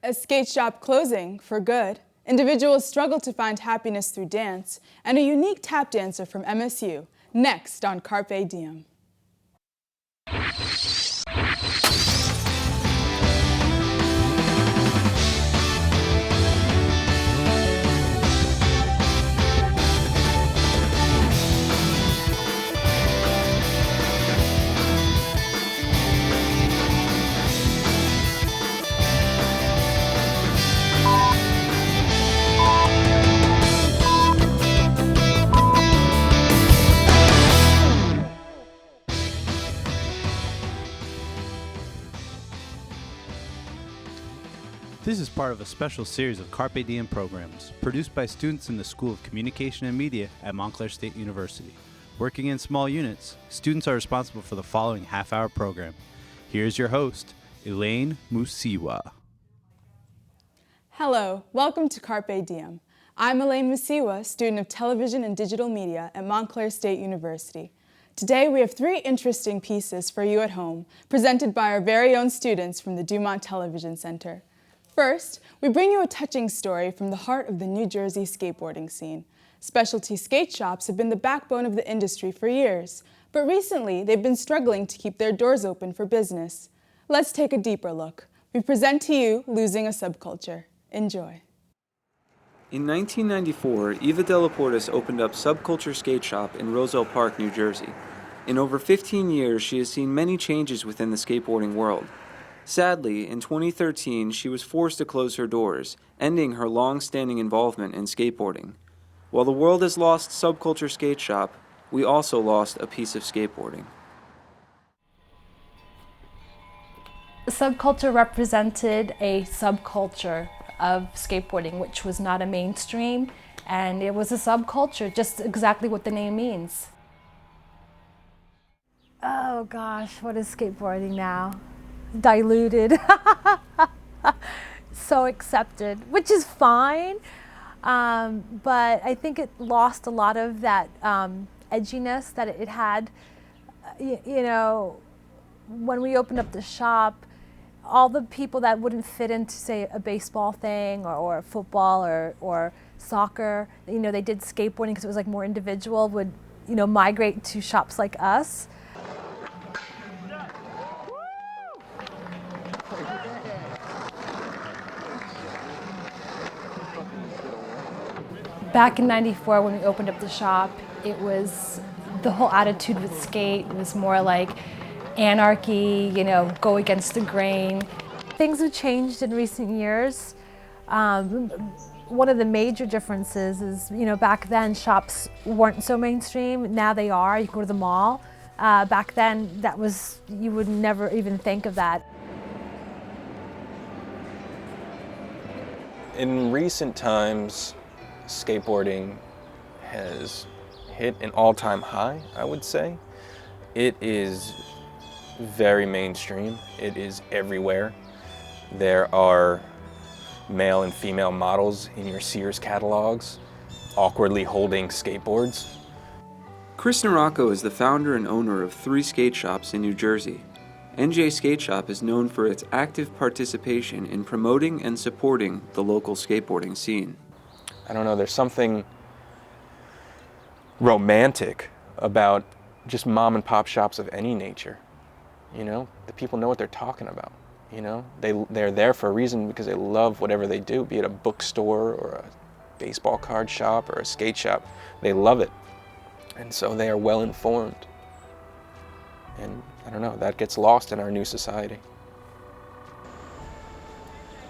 A skate shop closing for good, individuals struggle to find happiness through dance, and a unique tap dancer from MSU, next on Carpe Diem. This is part of a special series of Carpe Diem programs produced by students in the School of Communication and Media at Montclair State University. Working in small units, students are responsible for the following half-hour program. Here's your host, Elaine Musiwa. Hello, welcome to Carpe Diem. I'm Elaine Musiwa, student of Television and Digital Media at Montclair State University. Today we have 3 interesting pieces for you at home, presented by our very own students from the Dumont Television Center. First, we bring you a touching story from the heart of the New Jersey skateboarding scene. Specialty skate shops have been the backbone of the industry for years, but recently they've been struggling to keep their doors open for business. Let's take a deeper look. We present to you Losing a Subculture. Enjoy. In 1994, Eva Delaportis opened up Subculture Skate Shop in Roselle Park, New Jersey. In over 15 years, she has seen many changes within the skateboarding world. Sadly, in 2013, she was forced to close her doors, ending her long-standing involvement in skateboarding. While the world has lost Subculture Skate Shop, we also lost a piece of skateboarding. Subculture represented a subculture of skateboarding, which was not a mainstream, and it was a subculture, just exactly what the name means. Oh gosh, what is skateboarding now? Diluted, so accepted, which is fine, but I think it lost a lot of that edginess that it had. You know, when we opened up the shop, all the people that wouldn't fit into, say, a baseball thing or football or soccer, you know, they did skateboarding because it was like more individual, would, you know, migrate to shops like us. Back in '94 when we opened up the shop, it was, the whole attitude with skate was more like anarchy, you know, go against the grain. Things have changed in recent years. One of the major differences is, you know, back then shops weren't so mainstream, now they are. You go to the mall. Back then, that was, you would never even think of that. In recent times, skateboarding has hit an all-time high, I would say. It is very mainstream. It is everywhere. There are male and female models in your Sears catalogs awkwardly holding skateboards. Chris Naracco is the founder and owner of 3 skate shops in New Jersey. NJ Skate Shop is known for its active participation in promoting and supporting the local skateboarding scene. I don't know, there's something romantic about just mom and pop shops of any nature. You know, the people know what they're talking about. You know, they're there for a reason because they love whatever they do, be it a bookstore or a baseball card shop or a skate shop. They love it. And so they are well informed. And I don't know, that gets lost in our new society.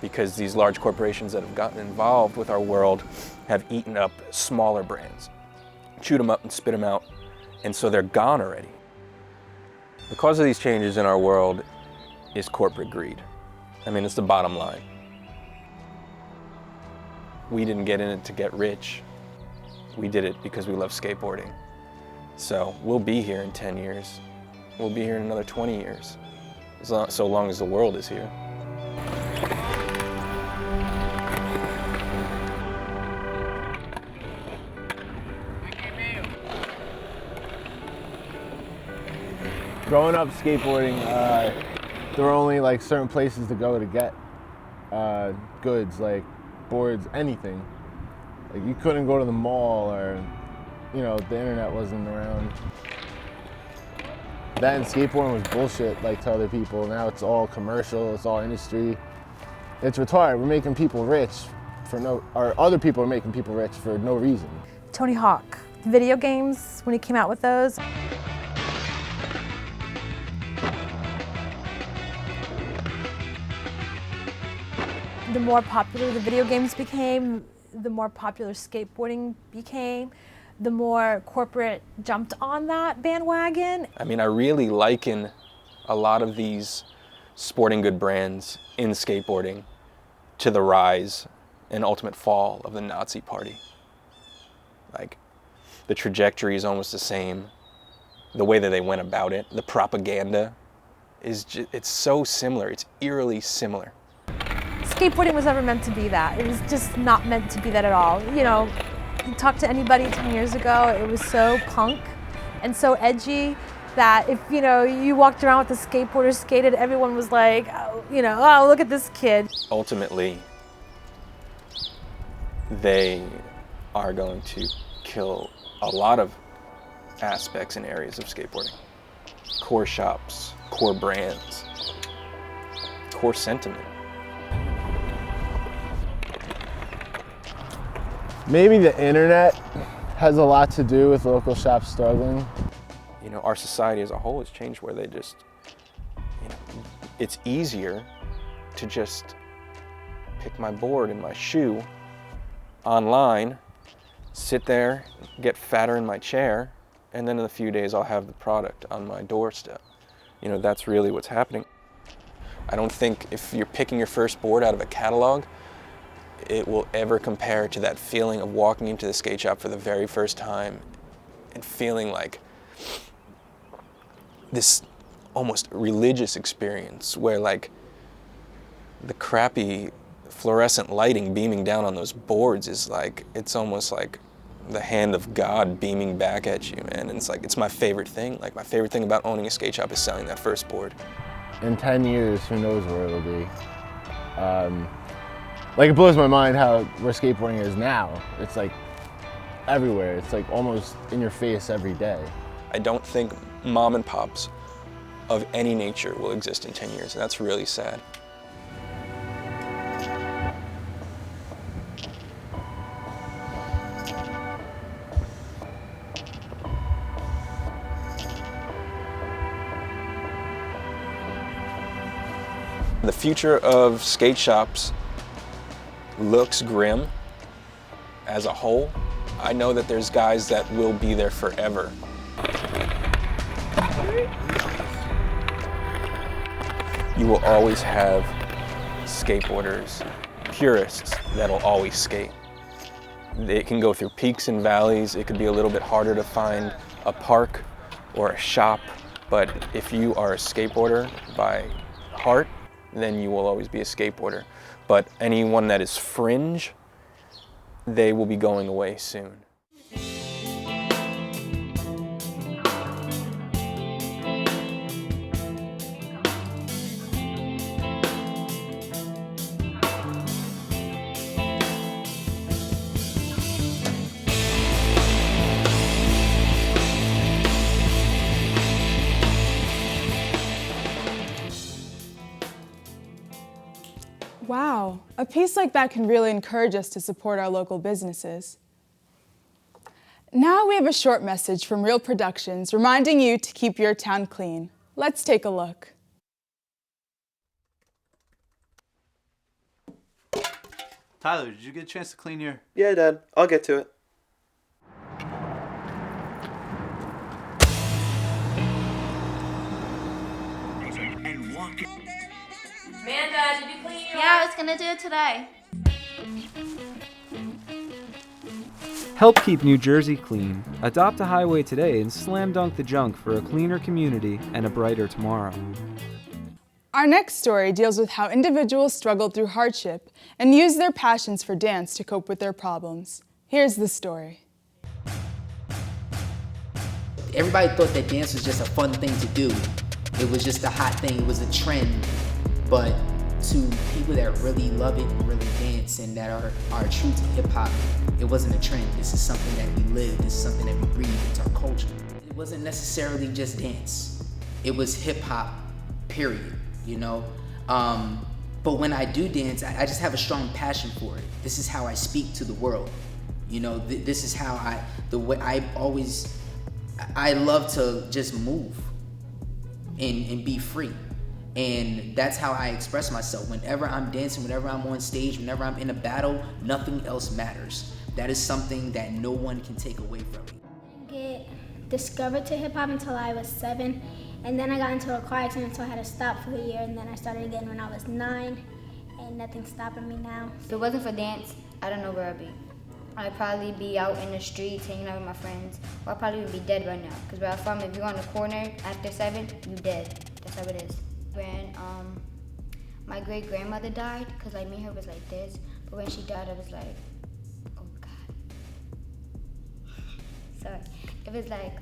Because these large corporations that have gotten involved with our world have eaten up smaller brands, chewed them up and spit them out, and so they're gone already. The cause of these changes in our world is corporate greed. I mean, it's the bottom line. We didn't get in it to get rich. We did it because we love skateboarding. So we'll be here in 10 years. We'll be here in another 20 years, so long as the world is here. Growing up skateboarding, there were only like certain places to go to get. goods like boards, anything. Like you couldn't go to the mall, or the internet wasn't around. That and skateboarding was bullshit, like to other people. Now it's all commercial, it's all industry. It's retarded. We're making people rich or other people are making people rich for no reason. Tony Hawk, video games, when he came out with those. The more popular the video games became, the more popular skateboarding became, the more corporate jumped on that bandwagon. I mean, I really liken a lot of these sporting good brands in skateboarding to the rise and ultimate fall of the Nazi Party. Like, the trajectory is almost the same. The way that they went about it, the propaganda it's so similar. It's eerily similar. Skateboarding was never meant to be that. It was just not meant to be that at all. You talk to anybody 10 years ago, it was so punk and so edgy that if you walked around with a skateboarder skated, everyone was like, oh, look at this kid. Ultimately, they are going to kill a lot of aspects and areas of skateboarding. Core shops, core brands, core sentiment. Maybe the internet has a lot to do with local shops struggling. Our society as a whole has changed where they just, it's easier to just pick my board and my shoe online, sit there, get fatter in my chair, and then in a few days I'll have the product on my doorstep. That's really what's happening. I don't think if you're picking your first board out of a catalog, it will ever compare to that feeling of walking into the skate shop for the very first time and feeling like this almost religious experience where like the crappy fluorescent lighting beaming down on those boards is like, it's almost like the hand of God beaming back at you, man. And it's my favorite thing. Like, my favorite thing about owning a skate shop is selling that first board. In 10 years, who knows where it'll be. It blows my mind where skateboarding is now. It's like everywhere. It's like almost in your face every day. I don't think mom and pops of any nature will exist in 10 years, and that's really sad. The future of skate shops looks grim as a whole. I know that there's guys that will be there forever. You will always have skateboarders, purists that'll always skate. It can go through peaks and valleys. It could be a little bit harder to find a park or a shop, but if you are a skateboarder by heart, then you will always be a skateboarder. But anyone that is fringe, they will be going away soon. Wow, a piece like that can really encourage us to support our local businesses. Now we have a short message from Real Productions reminding you to keep your town clean. Let's take a look. Tyler, did you get a chance to clean your... Yeah, Dad. I'll get to it. Amanda, did you clean your... Yeah, I was gonna do it today. Help keep New Jersey clean. Adopt a highway today and slam dunk the junk for a cleaner community and a brighter tomorrow. Our next story deals with how individuals struggled through hardship and used their passions for dance to cope with their problems. Here's the story. Everybody thought that dance was just a fun thing to do. It was just a hot thing, it was a trend. But to people that really love it and really dance and that are true to hip hop, it wasn't a trend. This is something that we live. This is something that we breathe. It's our culture. It wasn't necessarily just dance. It was hip hop, period, you know? But when I do dance, I just have a strong passion for it. This is how I speak to the world. You know, this is how I love to just move and be free. And that's how I express myself. Whenever I'm dancing, whenever I'm on stage, whenever I'm in a battle, nothing else matters. That is something that no one can take away from me. I didn't get discovered to hip hop until I was 7. And then I got into a car accident, so I had to stop for a year. And then I started again when I was 9. And nothing's stopping me now. If it wasn't for dance, I don't know where I'd be. I'd probably be out in the streets hanging out with my friends, or I probably would be dead right now. Because where I'm from, if you're on the corner after 7, you dead. That's how it is. When my great grandmother died, because like me and her was like this, but when she died, I was like, oh God. Sorry. It was like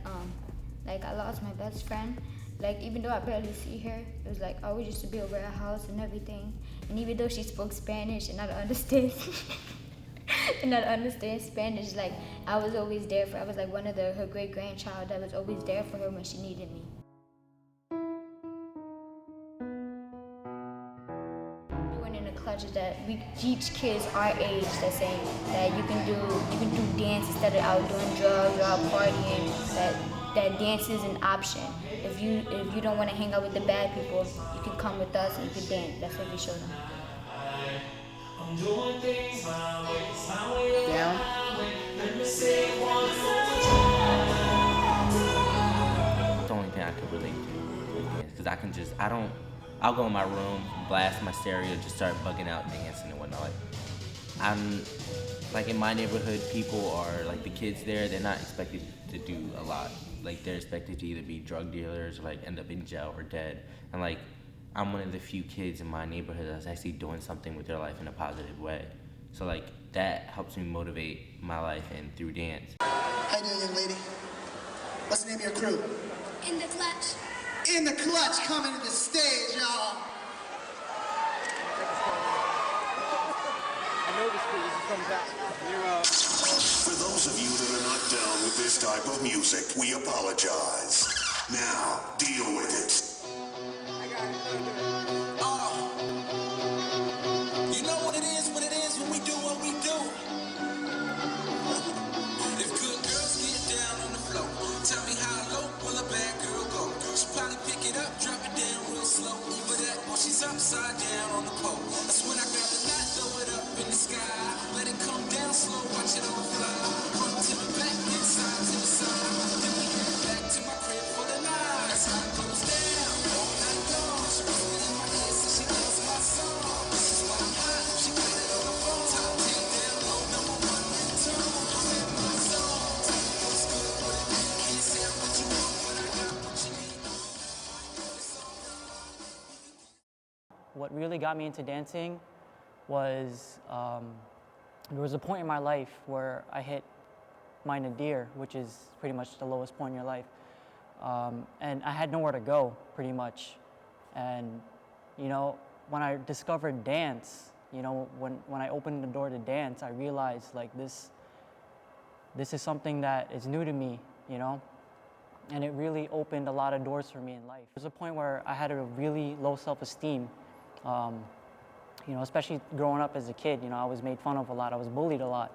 I lost my best friend. Like, even though I barely see her, it was like I always used to be over at her house and everything. And even though she spoke Spanish and I don't understand Spanish, like I was always there for her. I was like one of her great grandchild that was always there for her when she needed me. Doing in the clutch is that we teach kids our age that's saying that you can do dance instead of out doing drugs or out partying, that dance is an option. If you don't want to hang out with the bad people, you can come with us and you can dance. That's what we show them. Down. It's the only thing I could relate to with dance, because I'll go in my room, blast my stereo, just start bugging out, dancing and whatnot. I'm like in my neighborhood, people are like the kids there, they're not expected to do a lot. Like they're expected to either be drug dealers or like end up in jail or dead. And like I'm one of the few kids in my neighborhood that's actually doing something with their life in a positive way. So like that helps me motivate my life and through dance. How you doing, young lady? What's the name of your crew? In the Clutch. In the Clutch, coming to the stage, y'all. I know this crew is coming back. For those of you that are not down with this type of music, we apologize. Now, deal with it. You know what it is when we do what we do. If good girls get down on the floor, tell me how low will a bad girl go? She probably pick it up, drop it down real slow. Either that or she's upside down on the pole. That's when I grab the knot, throw it up in the sky. Let it come down slow, watch it all fly. Front to the back, inside to the side. Then we get back to my crib for the night. That's how it goes down all night long. She puts it in my ear, so she loves my song. This is why I'm hot. She got it on the phone, top 10 down low, number 1 ringtone. I'm in my zone. Tell me what's good, what it is. Can't say I'm what you want, but I got what you need. What really got me into dancing was there was a point in my life where I hit my nadir, which is pretty much the lowest point in your life. And I had nowhere to go, pretty much. And, you know, when I discovered dance, you know, when I opened the door to dance, I realized, like, this is something that is new to me, you know? And it really opened a lot of doors for me in life. There was a point where I had a really low self-esteem. You know, especially growing up as a kid, you know, I was made fun of a lot, I was bullied a lot.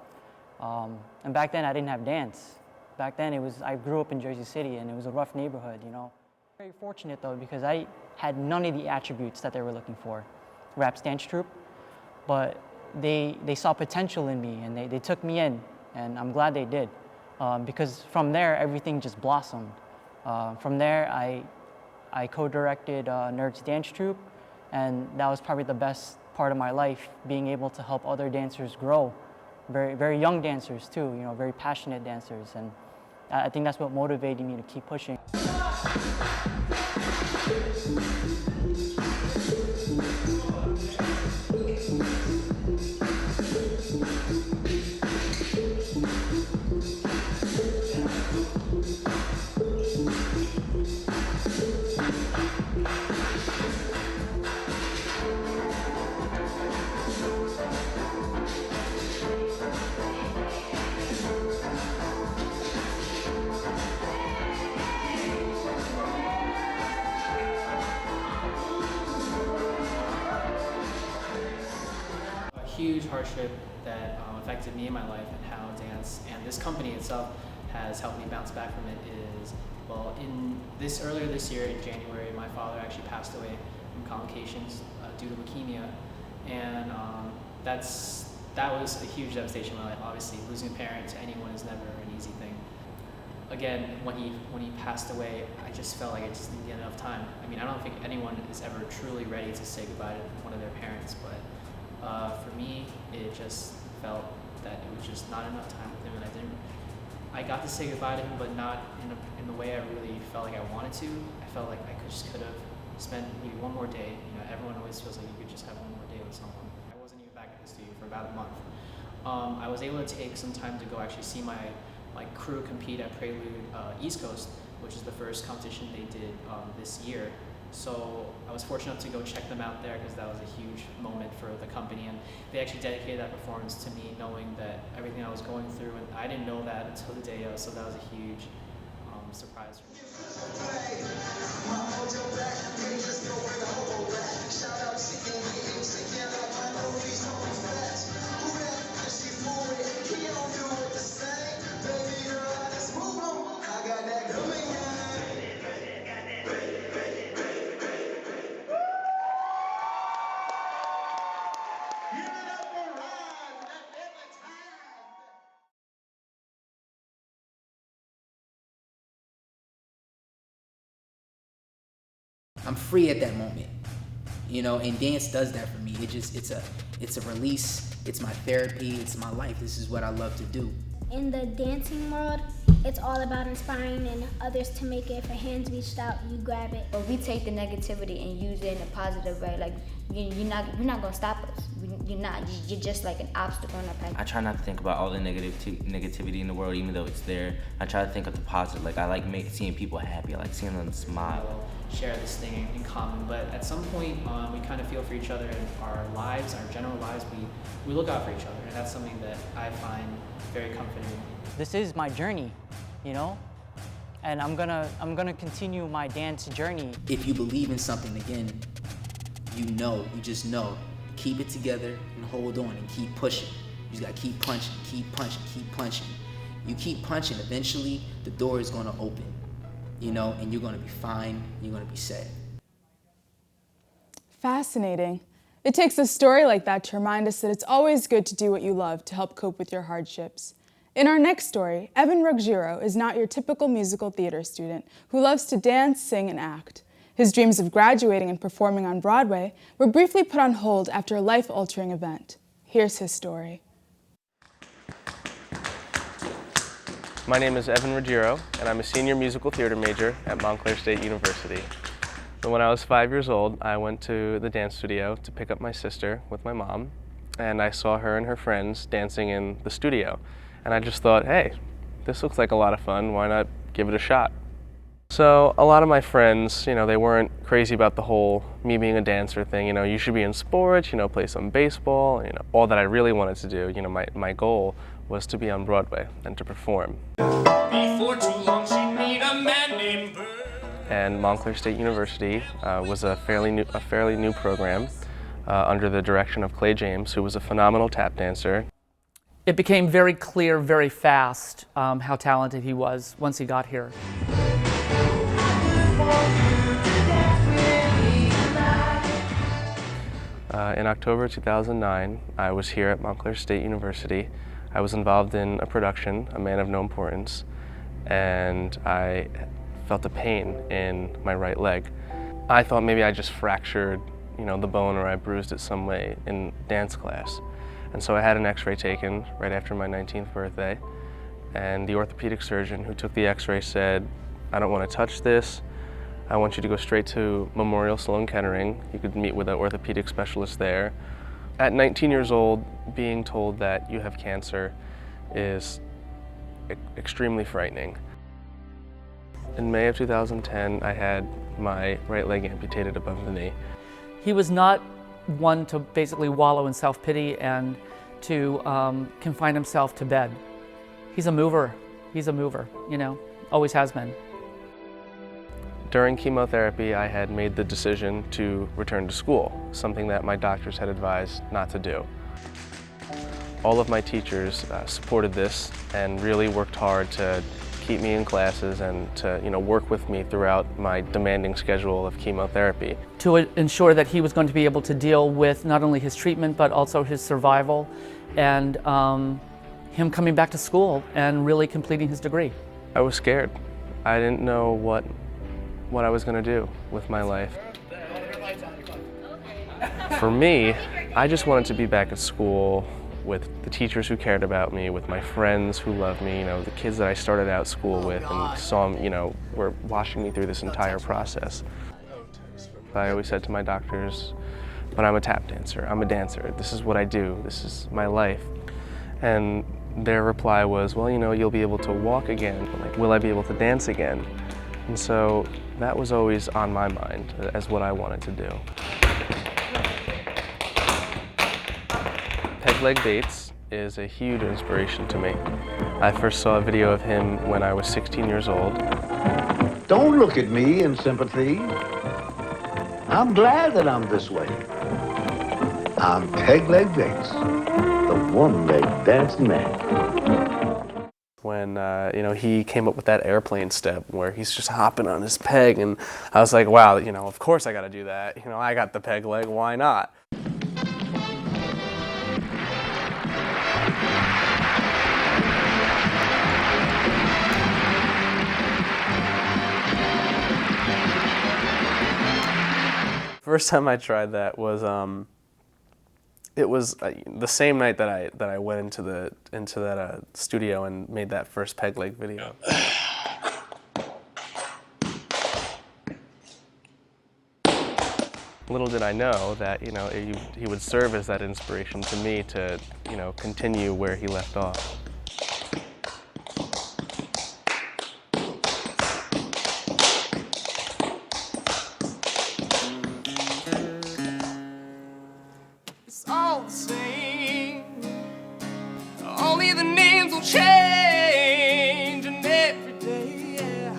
And back then I didn't have dance. Back then I grew up in Jersey City and it was a rough neighborhood, you know. Very fortunate though, because I had none of the attributes that they were looking for. Rap's dance troupe, but they saw potential in me and they took me in, and I'm glad they did. Because from there, everything just blossomed. From there, I co-directed Nerd's dance troupe, and that was probably the best part of my life, being able to help other dancers grow. Very, very young dancers too, you know, very passionate dancers. And I think that's what motivated me to keep pushing. huge hardship that affected me in my life and how dance and this company itself has helped me bounce back from it is, well, earlier this year in January, my father actually passed away from complications due to leukemia, and that was a huge devastation in my life. Obviously, losing a parent to anyone is never an easy thing. Again, when he passed away, I just felt like I just didn't get enough time. I mean, I don't think anyone is ever truly ready to say goodbye to one of their parents, but for me, it just felt that it was just not enough time with him, and I got to say goodbye to him, but not in the way I really felt like I wanted to. I felt like I could have spent maybe one more day. You know, everyone always feels like you could just have one more day with someone. I wasn't even back at the studio for about a month. I was able to take some time to go actually see my crew compete at Prelude East Coast, which is the first competition they did this year. So I was fortunate enough to go check them out there because that was a huge moment for the company, and they actually dedicated that performance to me, knowing that everything I was going through, and I didn't know that until the day of, so that was a huge surprise for me. I'm free at that moment, you know, and dance does that for me. It's a release, it's my therapy, it's my life. This is what I love to do. In the dancing world, it's all about inspiring and others to make it. If a hand's reached out, you grab it. But we take the negativity and use it in a positive way. Like you're not gonna stop us. You're just like an obstacle on our path. I try not to think about all the negativity in the world, even though it's there. I try to think of the positive. Like I like seeing people happy. I like seeing them smile. Share this thing in common, but at some point we kind of feel for each other in our lives, our general lives. We look out for each other, and that's something that I find very comforting. This is my journey, you know, and I'm gonna continue my dance journey. If you believe in something, again, you just know. Keep it together and hold on and keep pushing. You just gotta keep punching, keep punching, keep punching. You keep punching, eventually the door is gonna open, you know, and you're gonna be fine, you're gonna be set. Fascinating. It takes a story like that to remind us that it's always good to do what you love to help cope with your hardships. In our next story, Evan Ruggiero is not your typical musical theater student who loves to dance, sing, and act. His dreams of graduating and performing on Broadway were briefly put on hold after a life-altering event. Here's his story. My name is Evan Ruggiero, and I'm a senior musical theater major at Montclair State University. So when I was 5 years old, I went to the dance studio to pick up my sister with my mom, and I saw her and her friends dancing in the studio. And I just thought, hey, this looks like a lot of fun, why not give it a shot? So a lot of my friends, you know, they weren't crazy about the whole me being a dancer thing. You know, you should be in sports, you know, play some baseball. You know, all that I really wanted to do, you know, my goal was to be on Broadway and to perform. Before too long, she'd meet a man named Bird. And Montclair State University was a fairly new program under the direction of Clay James, who was a phenomenal tap dancer. It became very clear very fast how talented he was once he got here. In October 2009, I was here at Montclair State University. I was involved in a production, A Man of No Importance, and I felt a pain in my right leg. I thought maybe I just fractured, you know, the bone, or I bruised it some way in dance class. And so I had an x-ray taken right after my 19th birthday, and the orthopedic surgeon who took the x-ray said, I don't want to touch this. I want you to go straight to Memorial Sloan Kettering. You could meet with an orthopedic specialist there. At 19 years old, being told that you have cancer is extremely frightening. In May of 2010, I had my right leg amputated above the knee. He was not one to basically wallow in self-pity and to confine himself to bed. He's a mover, you know, always has been. During chemotherapy, I had made the decision to return to school, something that my doctors had advised not to do. All of my teachers supported this and really worked hard to keep me in classes and to work with me throughout my demanding schedule of chemotherapy. To ensure that he was going to be able to deal with not only his treatment but also his survival and him coming back to school and really completing his degree. I was scared. I didn't know what I was going to do with my life. For me, I just wanted to be back at school with the teachers who cared about me, with my friends who loved me, the kids that I started out school with and saw them, were watching me through this entire process. I always said to my doctors, but I'm a tap dancer, I'm a dancer, this is what I do, this is my life. And their reply was, well, you'll be able to walk again, like, will I be able to dance again? And so that was always on my mind as what I wanted to do. Peg Leg Bates is a huge inspiration to me. I first saw a video of him when I was 16 years old. Don't look at me in sympathy. I'm glad that I'm this way. I'm Peg Leg Bates, the one-leg dancing man. When he came up with that airplane step where he's just hopping on his peg, and I was like, wow, of course I got to do that. I got the peg leg, why not? First time I tried that was it was the same night that I went into that studio and made that first peg leg video. Little did I know that he would serve as that inspiration to me to continue where he left off. All the same. Only the names will change, and every day, yeah,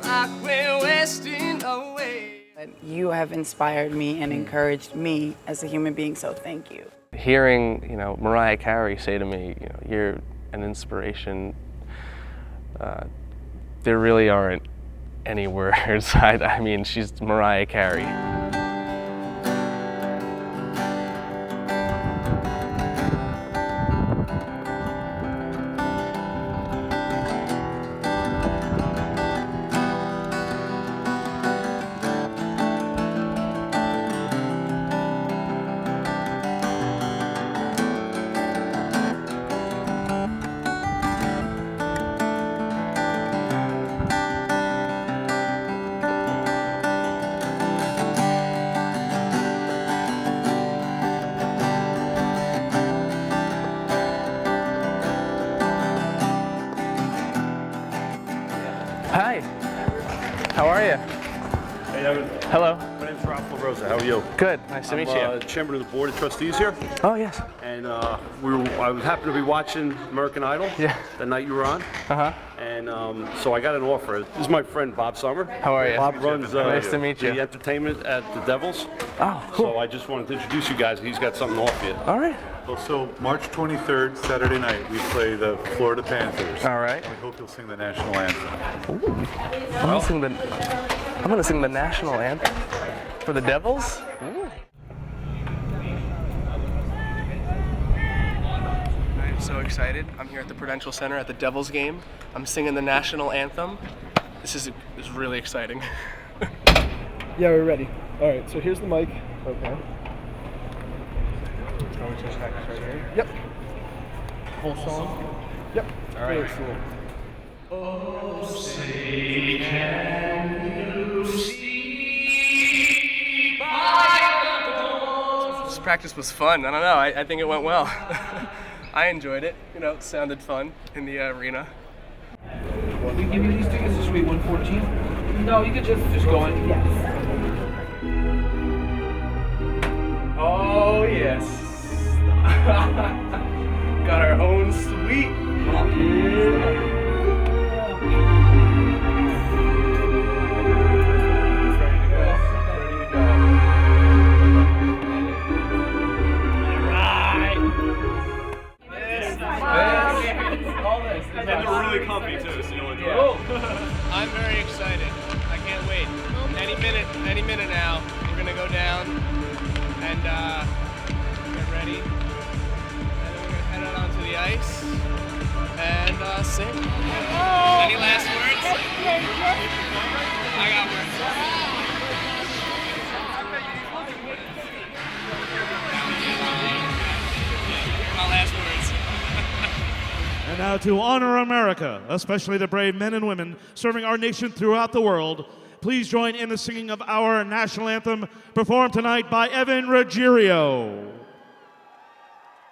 like we're wasting away. You have inspired me and encouraged me as a human being, so thank you. Hearing, Mariah Carey say to me, you're an inspiration, there really aren't any words. I mean, she's Mariah Carey. Hi. How are you? Hey, Evan. Hello. My name's Ralph LaRosa. How are you? Good. Nice to meet you. I'm chairman of the board of trustees here. Oh, yes. And I happened to be watching American Idol the night you were on. Uh-huh. And so I got an offer. This is my friend Bob Summer. How are you? Bob runs nice to meet you. the entertainment at the Devils. Oh, cool. So I just wanted to introduce you guys. He's got something to offer you. All right. Well, so March 23rd, Saturday night, we play the Florida Panthers. All right. We hope you'll sing the national anthem. Ooh. I'm gonna sing the national anthem for the Devils. Ooh. I'm so excited. I'm here at the Prudential Center at the Devils game. I'm singing the national anthem. This is really exciting. Yeah, we're ready. All right, so here's the mic. Okay. Yep. Whole song? Yep. All right. Very cool. Oh, say can you see by the dawn's This practice was fun. I don't know. I think it went well. I enjoyed it. It sounded fun in the arena. We give you these tickets to Suite 114? No, you could just go in. Yes. Oh, yes. Got our own suite. Right. ready. And then we're gonna head out onto the ice and sing. Any last words? I got words. My last words. And now to honor America, especially the brave men and women serving our nation throughout the world, please join in the singing of our national anthem, performed tonight by Evan Ruggiero.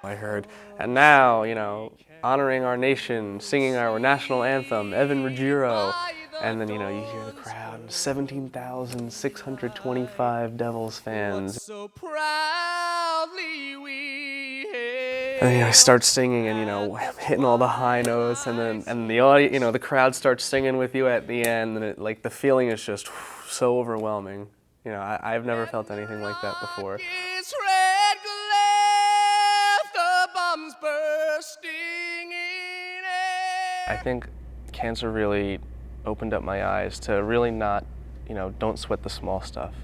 I heard, and now, you know, honoring our nation, singing our national anthem, Evan Ruggiero. And then, you know, you hear the crowd, 17,625 Devils fans. So proudly we hail. And then, you know, I start singing and, you know, hitting all the high notes, and then the audience, you know, the crowd starts singing with you at the end, and it, like, the feeling is just so overwhelming. You know, I've never felt anything like that before. It's red glare, the bombs bursting in air. I think cancer really opened up my eyes to really not, you know, don't sweat the small stuff.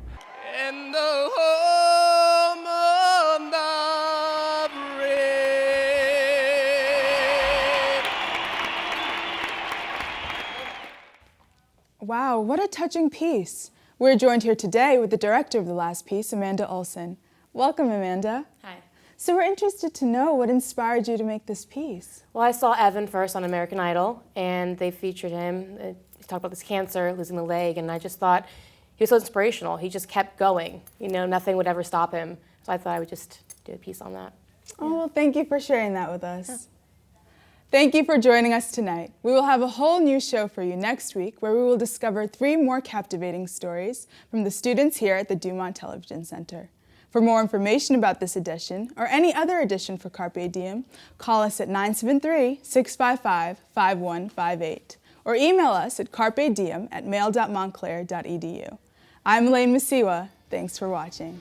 And the home of the brave. Wow, what a touching piece. We're joined here today with the director of the last piece, Amanda Olsen. Welcome, Amanda. Hi. So we're interested to know what inspired you to make this piece. Well, I saw Evan first on American Idol, and they featured him. They talked about this cancer, losing the leg, and I just thought he was so inspirational. He just kept going. You know, nothing would ever stop him. So I thought I would just do a piece on that. Oh, well, thank you for sharing that with us. Yeah. Thank you for joining us tonight. We will have a whole new show for you next week where we will discover 3 more captivating stories from the students here at the Dumont Television Center. For more information about this edition or any other edition for Carpe Diem, call us at 973-655-5158 or email us at carpediem@mail.montclair.edu. I'm Elaine Masiwa. Thanks for watching.